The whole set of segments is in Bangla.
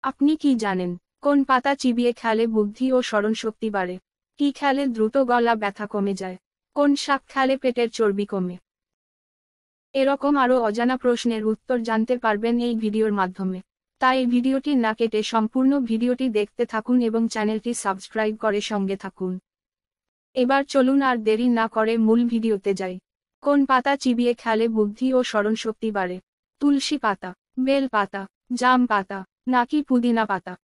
আপনি কি জানেন কোন পাতা চিবিয়ে খেলে বুদ্ধি ও স্মরণশক্তি বাড়ে? কি খেলে দ্রুত গলা ব্যথা কমে যায়? কোন শাক খেলে পেটের চর্বি কমে? এরকম আরও অজানা প্রশ্নের উত্তর জানতে পারবেন এই ভিডিওর মাধ্যমে। তাই এই ভিডিওটি না কেটে সম্পূর্ণ ভিডিওটি দেখতে থাকুন এবং চ্যানেলটি সাবস্ক্রাইব করে সঙ্গে থাকুন। এবার চলুন আর দেরি না করে মূল ভিডিওতে যাই। কোন পাতা চিবিয়ে খেলে বুদ্ধি ও স্মরণশক্তি বাড়ে? তুলসী পাতা, বেল পাতা, জাম পাতা, নাকি পুদিনা পাতা?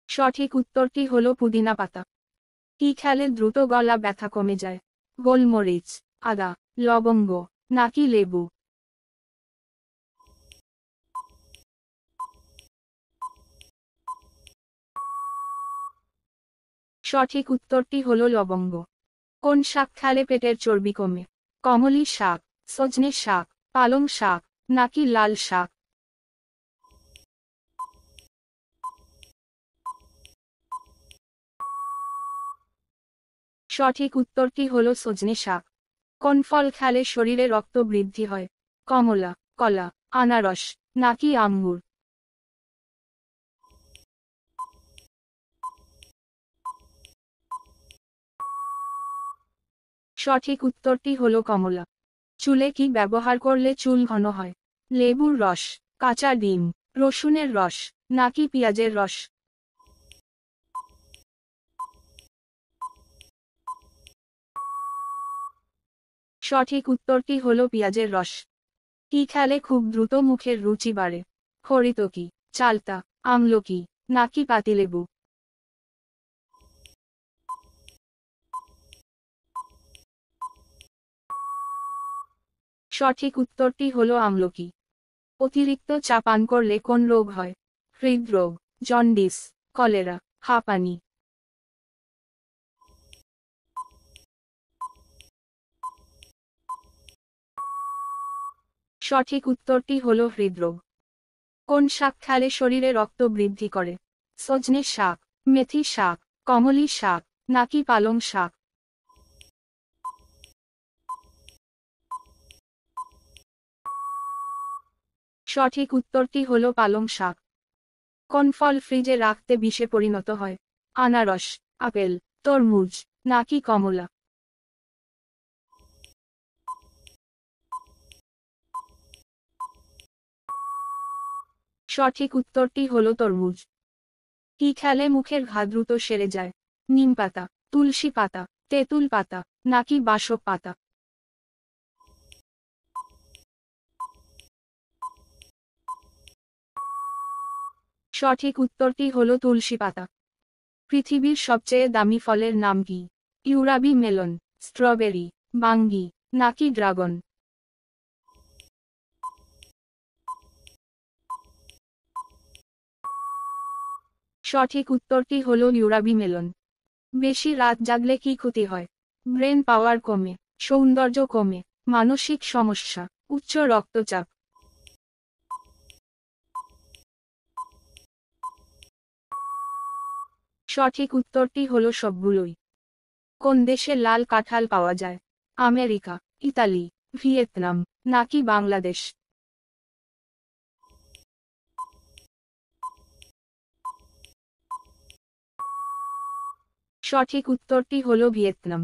সঠিক উত্তরটি হলো পুদিনা পাতা। কি খেলে দ্রুত গলা ব্যথা কমে যায়? গোলমরিচ, আদা, লবঙ্গ, নাকি লেবু? সঠিক উত্তরটি হলো লবঙ্গ। কোন শাক খেলে পেটের চর্বি কমে? কমলি শাক, সজনে শাক, পালং শাক, নাকি লাল শাক? সঠিক উত্তরটি হলো সজনে শাক। কোন ফল খেলে শরীরে রক্ত বৃদ্ধি হয়? কমলা, কলা, আনারস, নাকি আঙ্গুর? সঠিক উত্তরটি হলো কমলা। চুলে কি ব্যবহার করলে চুল ঘন হয়? লেবুর রস, কাঁচা ডিম, রসুনের রস, নাকি পেঁয়াজের রস? সঠিক উত্তরটি হলো পেঁয়াজের রস। কি খেলে খুব দ্রুত মুখের রুচি বাড়ে? হরিতকি, চালতা, আমলকি, নাকি পাতিলেবু? সঠিক উত্তরটি হলো আমলকি। অতিরিক্ত চা পান করলে কোন রোগ হয়? হৃদরোগ, জন্ডিস, কলেরা, হাঁপানি? সঠিক উত্তরটি হলো হৃদরোগ। কোন শাক খেলে শরীরে রক্ত বৃদ্ধি করে? সজনে শাক, মেথি শাক, কমলি শাক, নাকি পালং শাক? সঠিক উত্তরটি হলো পালং শাক। কোন ফল ফ্রিজে রাখতে বিষে পরিণত হয়? আনারস, আপেল, তরমুজ, নাকি কমলা? সঠিক উত্তরটি হলো তরমুজ। কি খেলে মুখের ঘা দ্রুত সেরে যায়? নিম পাতা, তুলসী পাতা, তেঁতুল পাতা, নাকি বাসক পাতা? সঠিক উত্তরটি হলো তুলসী পাতা। পৃথিবীর সবচেয়ে দামি ফলের নাম কি? ইউরাবি মেলন, স্ট্রবেরি, বাঙ্গি, নাকি ড্রাগন? সঠিক উত্তরটি হলো ইউরাবি মেলন। বেশি রাত জাগলে কি ক্ষতি হয়? ব্রেন পাওয়ার কমে, সৌন্দর্য কমে, মানসিক সমস্যা, উচ্চ রক্তচাপ? সঠিক উত্তরটি হলো সবগুলোই। কোন দেশে লাল কাঁঠাল পাওয়া যায়? আমেরিকা, ইতালি, ভিয়েতনাম, নাকি বাংলাদেশ? সঠিক উত্তরটি হলো ভিয়েতনাম।